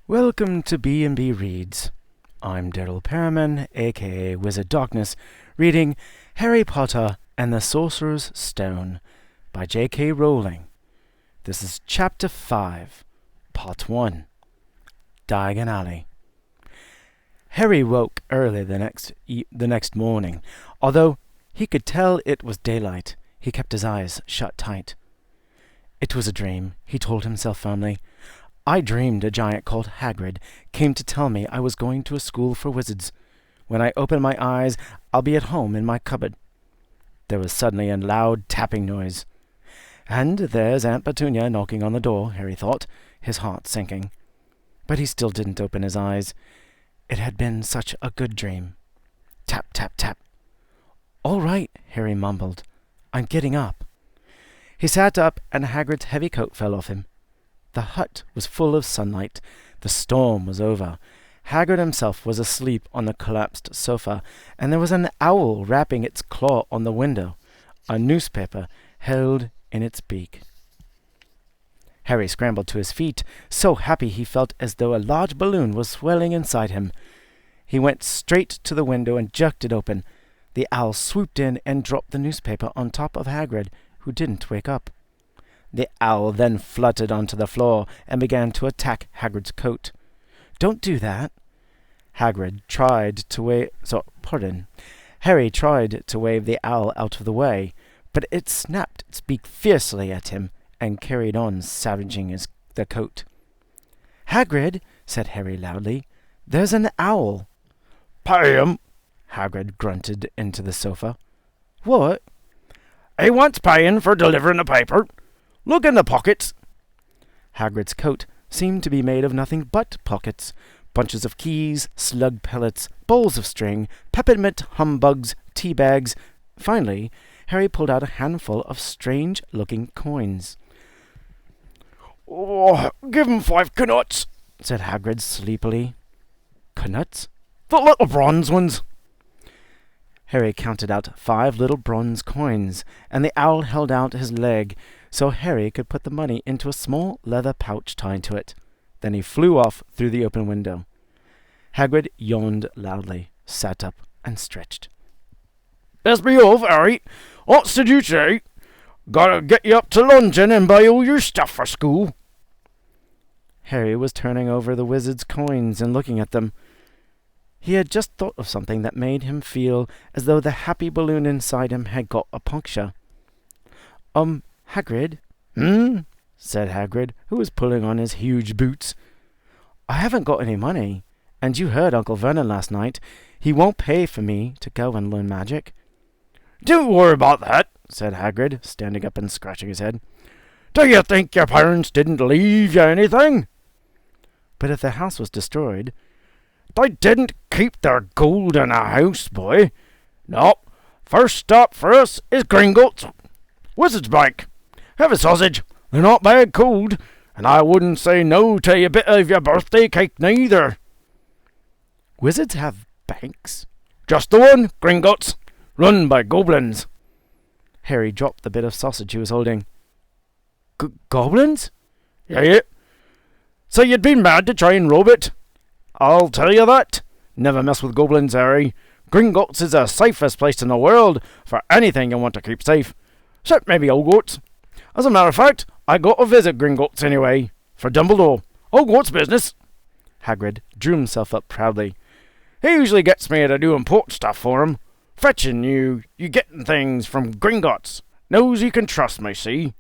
Welcome to B&B Reads. I'm Daryl Periman, aka Wizard Darkness, reading Harry Potter and the Sorcerer's Stone by J.K. Rowling. This is Chapter 5, Part 1, Diagon Alley. Harry woke early the next morning. Although he could tell it was daylight, he kept his eyes shut tight. It was a dream, he told himself firmly. I dreamed a giant called Hagrid came to tell me I was going to a school for wizards. When I open my eyes, I'll be at home in my cupboard. There was suddenly a loud tapping noise. And there's Aunt Petunia knocking on the door, Harry thought, his heart sinking. But he still didn't open his eyes. It had been such a good dream. Tap, tap, tap. All right, Harry mumbled. I'm getting up. He sat up, and Hagrid's heavy coat fell off him. The hut was full of sunlight. The storm was over. Hagrid himself was asleep on the collapsed sofa, and there was an owl rapping its claw on the window, a newspaper held in its beak. Harry scrambled to his feet, so happy he felt as though a large balloon was swelling inside him. He went straight to the window and jerked it open. The owl swooped in and dropped the newspaper on top of Hagrid, who didn't wake up. The owl then fluttered onto the floor and began to attack Hagrid's coat. Don't do that. Harry tried to wave the owl out of the way, but it snapped its beak fiercely at him and carried on savaging the coat. Hagrid, said Harry loudly, there's an owl. Pay him, Hagrid grunted into the sofa. What? He wants paying for delivering the paper. Look in the pockets. Hagrid's coat seemed to be made of nothing but pockets. Bunches of keys, slug pellets, bowls of string, peppermint humbugs, tea bags. Finally, Harry pulled out a handful of strange-looking coins. Oh, give him 5 knuts, said Hagrid sleepily. Knuts? The little bronze ones. Harry counted out 5 little bronze coins, and the owl held out his leg so Harry could put the money into a small leather pouch tied to it. Then he flew off through the open window. Hagrid yawned loudly, sat up, and stretched. Let's be off, Harry. What did you say? Gotta get you up to London and buy all your stuff for school. Harry was turning over the wizard's coins and looking at them. He had just thought of something that made him feel as though the happy balloon inside him had got a puncture. Hagrid? Said Hagrid, who was pulling on his huge boots. I haven't got any money, and you heard Uncle Vernon last night. He won't pay for me to go and learn magic. Don't worry about that, said Hagrid, standing up and scratching his head. Do you think your parents didn't leave you anything? But if the house was destroyed... They didn't keep their gold in a house, boy. No, first stop for us is Gringotts. Wizard's Bank. Have a sausage. They're not bad cold, and I wouldn't say no to a bit of your birthday cake neither. Wizards have banks? Just the one, Gringotts, run by goblins. Harry dropped the bit of sausage he was holding. Goblins? Yeah. So you'd been mad to try and rob it? I'll tell you that. Never mess with goblins, Harry. Gringotts is the safest place in the world for anything you want to keep safe. Except maybe Hogwarts. As a matter of fact, I got to visit Gringotts anyway, for Dumbledore. Hogwarts business. Hagrid drew himself up proudly. He usually gets me to do important stuff for him. Fetching you getting things from Gringotts. Knows you can trust me, see?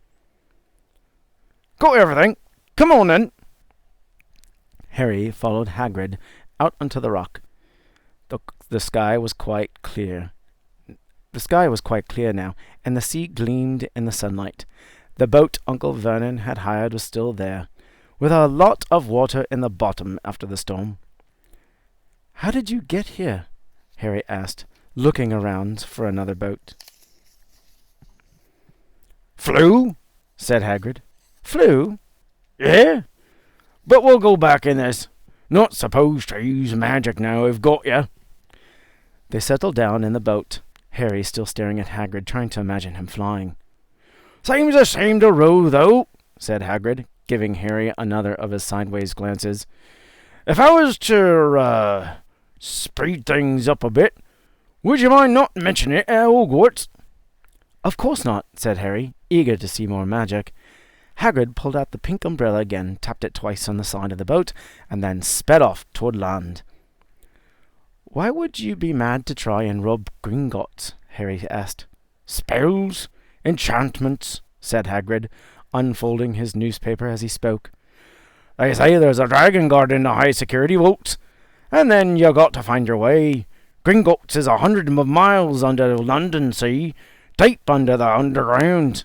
Got everything. Come on then. Harry followed Hagrid out onto the rock. The sky was quite clear. The sky was quite clear now, and the sea gleamed in the sunlight. The boat Uncle Vernon had hired was still there, with a lot of water in the bottom after the storm. How did you get here? Harry asked, looking around for another boat. Flew, said Hagrid. Flew? Yeah. But we'll go back in this. Not supposed to use magic now I've got you. They settled down in the boat, Harry still staring at Hagrid, trying to imagine him flying. Seems a shame to row, though, said Hagrid, giving Harry another of his sideways glances. If I was to, speed things up a bit, would you mind not mentioning it at Hogwarts? Of course not, said Harry, eager to see more magic. Hagrid pulled out the pink umbrella again, tapped it twice on the side of the boat, and then sped off toward land. Why would you be mad to try and rob Gringotts? Harry asked. Spells, enchantments, said Hagrid, unfolding his newspaper as he spoke. They say there's a dragon guard in the high security vaults, and then you got to find your way. Gringotts is 100 miles under London sea, deep under the underground.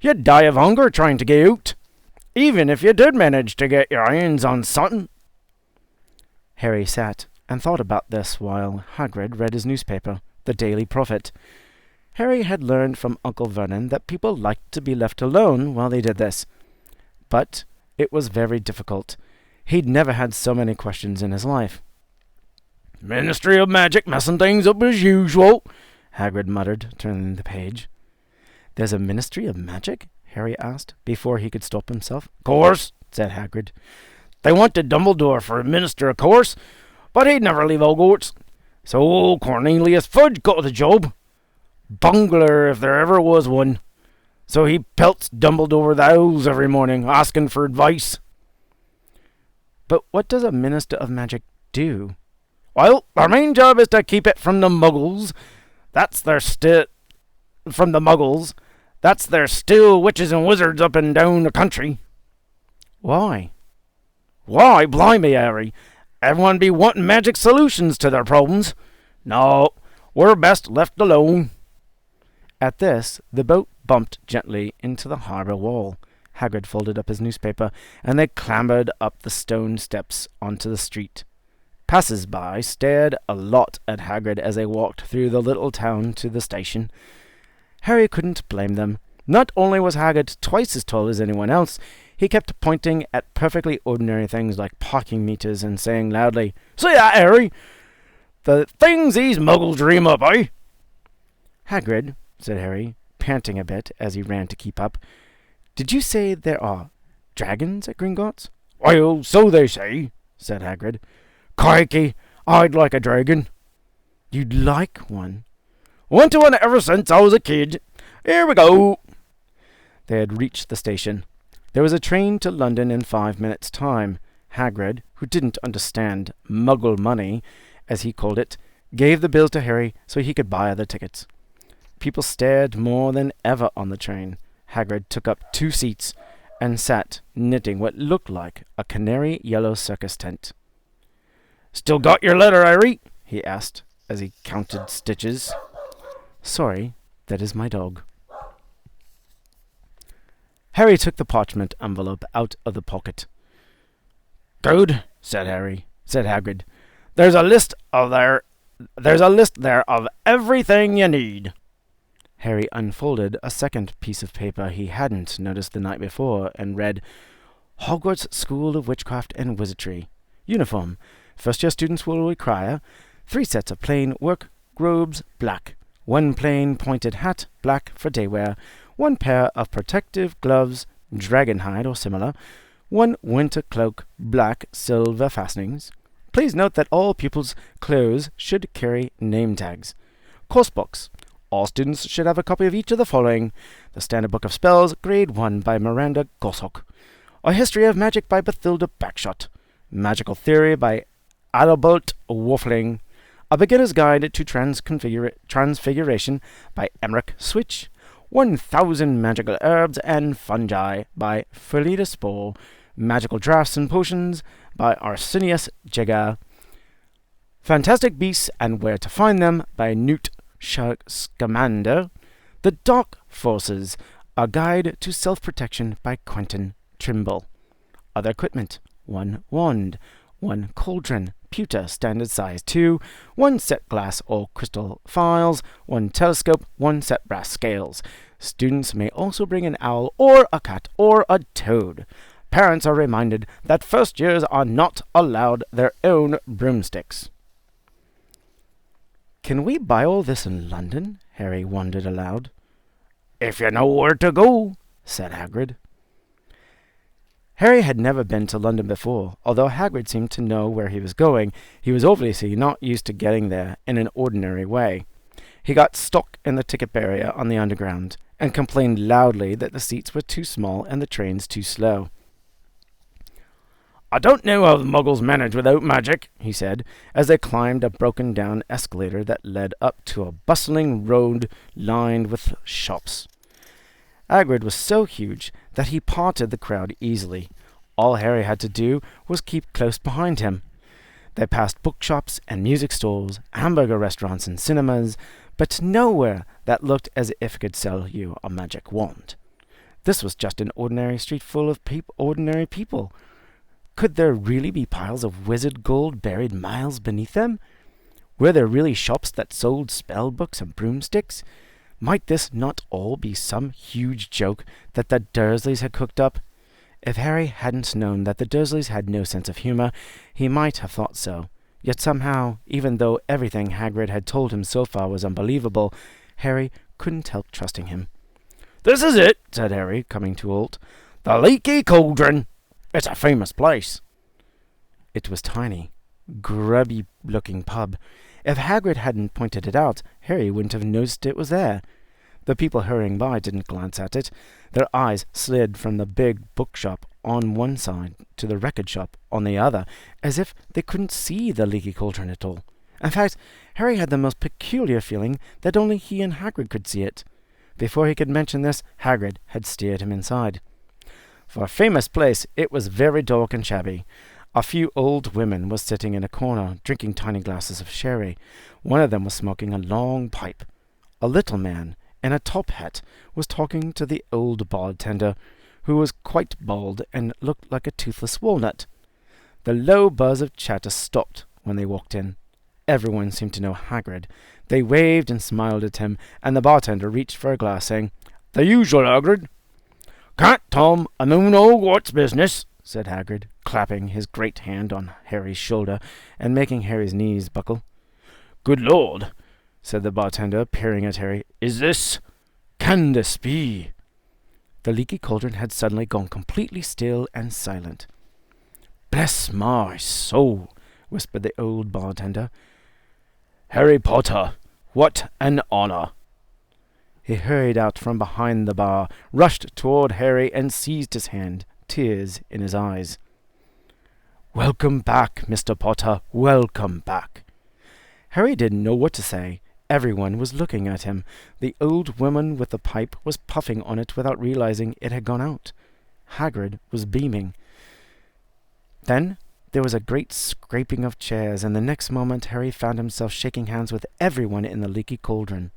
You'd die of hunger trying to get out, even if you did manage to get your hands on something. Harry sat and thought about this while Hagrid read his newspaper, The Daily Prophet. Harry had learned from Uncle Vernon that people liked to be left alone while they did this. But it was very difficult. He'd never had so many questions in his life. Ministry of Magic messing things up as usual, Hagrid muttered, turning the page. There's a Ministry of Magic? Harry asked, before he could stop himself. Course, said Hagrid. They wanted Dumbledore for a minister, of course, but he'd never leave Hogwarts. So old Cornelius Fudge got the job. Bungler, if there ever was one. So he pelts Dumbledore with owls every morning, asking for advice. But what does a Minister of Magic do? Well, their main job is to keep it from the Muggles. That's their still witches and wizards up and down the country. Why? Why, blimey, Harry. Everyone be wanting magic solutions to their problems. No, we're best left alone. At this, the boat bumped gently into the harbour wall. Hagrid folded up his newspaper, and they clambered up the stone steps onto the street. Passers-by stared a lot at Hagrid as they walked through the little town to the station. Harry couldn't blame them. Not only was Hagrid twice as tall as anyone else, he kept pointing at perfectly ordinary things like parking meters and saying loudly, "See that, Harry? The things these muggles dream up, eh?" Hagrid, said Harry, panting a bit as he ran to keep up, "did you say there are dragons at Gringotts?" "Well, so they say," said Hagrid. "Crikey, I'd like a dragon." "You'd like one?" "Wanted one ever since I was a kid. Here we go." They had reached the station. There was a train to London in 5 minutes' time. Hagrid, who didn't understand muggle money, as he called it, gave the bills to Harry so he could buy other tickets. People stared more than ever on the train. Hagrid took up 2 seats and sat knitting what looked like a canary yellow circus tent. "Still got your letter, Harry?" he asked as he counted stitches. "Sorry, that is my dog." Harry took the parchment envelope out of the pocket. "Good," said Hagrid. There's a list there of everything you need." Harry unfolded a second piece of paper he hadn't noticed the night before and read, "Hogwarts School of Witchcraft and Wizardry. Uniform. First-year students will require 3 sets of plain work robes, black. 1 plain pointed hat, black for day wear. 1 pair of protective gloves, dragon hide or similar. 1 winter cloak, black, silver fastenings. Please note that all pupils' clothes should carry name tags. Course books. All students should have a copy of each of the following: The Standard Book of Spells, Grade 1 by Miranda Goshawk. A History of Magic by Bathilda Bagshot. Magical Theory by Adalbert Waffling. A Beginner's Guide to Transfiguration by Emmerich Switch. 1,000 Magical Herbs and Fungi by Felida Spore. Magical Drafts and Potions by Arsenius Jagger. Fantastic Beasts and Where to Find Them by Newt Scamander. The Dark Forces, A Guide to Self-Protection by Quentin Trimble. Other equipment: 1 wand, 1 cauldron, pewter, standard size 2, 1 set glass or crystal phials, 1 telescope, 1 set brass scales. Students may also bring an owl or a cat or a toad. Parents are reminded that first years are not allowed their own broomsticks. "Can we buy all this in London?" Harry wondered aloud. "If you know where to go," said Hagrid. Harry had never been to London before. Although Hagrid seemed to know where he was going, he was obviously not used to getting there in an ordinary way. He got stuck in the ticket barrier on the Underground, and complained loudly that the seats were too small and the trains too slow. "I don't know how the Muggles manage without magic," he said, as they climbed a broken-down escalator that led up to a bustling road lined with shops. Hagrid was so huge that he parted the crowd easily. All Harry had to do was keep close behind him. They passed bookshops and music stalls, hamburger restaurants and cinemas, but nowhere that looked as if it could sell you a magic wand. This was just an ordinary street full of ordinary people. Could there really be piles of wizard gold buried miles beneath them? Were there really shops that sold spell books and broomsticks? Might this not all be some huge joke that the Dursleys had cooked up? If Harry hadn't known that the Dursleys had no sense of humour, he might have thought so. Yet somehow, even though everything Hagrid had told him so far was unbelievable, Harry couldn't help trusting him. "This is it," said Harry, coming to a halt. "The Leaky Cauldron. It's a famous place." It was tiny, grubby-looking pub. If Hagrid hadn't pointed it out, Harry wouldn't have noticed it was there. The people hurrying by didn't glance at it. Their eyes slid from the big bookshop on one side to the record shop on the other, as if they couldn't see the Leaky Cauldron at all. In fact, Harry had the most peculiar feeling that only he and Hagrid could see it. Before he could mention this, Hagrid had steered him inside. For a famous place, it was very dark and shabby. A few old women were sitting in a corner, drinking tiny glasses of sherry. One of them was smoking a long pipe. A little man in a top hat was talking to the old bartender, who was quite bald and looked like a toothless walnut. The low buzz of chatter stopped when they walked in. Everyone seemed to know Hagrid. They waved and smiled at him, and the bartender reached for a glass, saying, "The usual, Hagrid." "Can't Tom and know what's business," said Hagrid, clapping his great hand on Harry's shoulder and making Harry's knees buckle. "Good Lord," said the bartender, peering at Harry. Can this be?" The Leaky Cauldron had suddenly gone completely still and silent. "Bless my soul," whispered the old bartender. "Harry Potter, what an honor." He hurried out from behind the bar, rushed toward Harry, and seized his hand, tears in his eyes. "Welcome back, Mr. Potter, welcome back." Harry didn't know what to say. Everyone was looking at him. The old woman with the pipe was puffing on it without realizing it had gone out. Hagrid was beaming. Then there was a great scraping of chairs, and the next moment Harry found himself shaking hands with everyone in the Leaky Cauldron.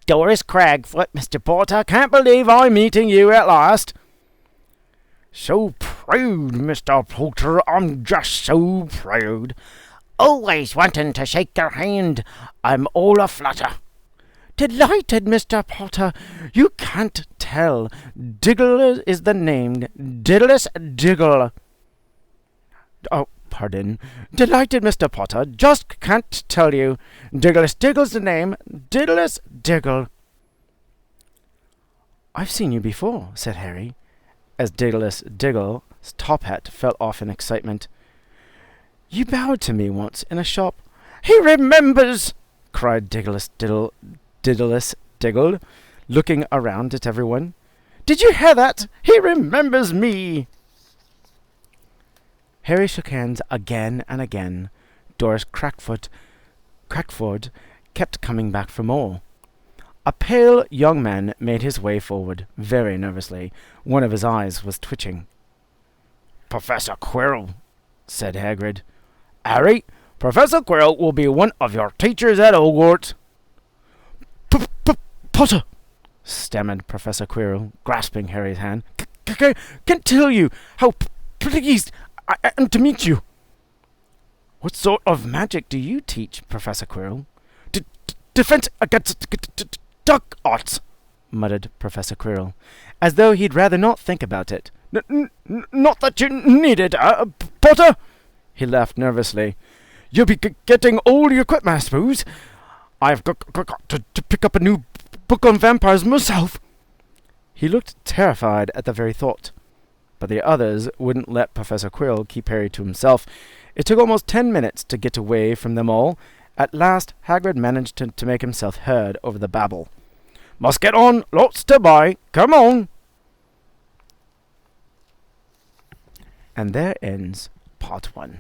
"Doris Cragfoot, Mr. Potter, can't believe I'm meeting you at last." "So proud, Mr. Potter, I'm just so proud. Always wanting to shake your hand. I'm all aflutter." "Delighted, Mr. Potter. You can't tell. Diggle is the name. Diddlus Diggle." "Oh, pardon. Delighted, Mr. Potter. Just can't tell you. Digglus Diggle's the name. Diddlus Diggle." "I've seen you before," said Harry, as Digglus Diggle's top hat fell off in excitement. "You bowed to me once in a shop." "He remembers!" cried Diddlus Diggle, looking around at everyone. "Did you hear that? He remembers me!" Harry shook hands again and again. Doris Crackford kept coming back for more. A pale young man made his way forward, very nervously. One of his eyes was twitching. "Professor Quirrell," said Hagrid. "Harry, Professor Quirrell will be one of your teachers at Hogwarts." Potter, stammered Professor Quirrell, grasping Harry's hand. "Can't tell you how pleased I am to meet you." "What sort of magic do you teach, Professor Quirrell?" Defense against dark arts," muttered Professor Quirrell, as though he'd rather not think about it. Not that you need it, Potter." He laughed nervously. "You'll be getting all your equipment, I suppose. I've got to pick up a new book on vampires myself." He looked terrified at the very thought. but the others wouldn't let Professor Quirrell keep Harry to himself. It took almost 10 minutes to get away from them all. At last, Hagrid managed to make himself heard over the babble. Must get on, lots to buy, come on. And there ends part 1.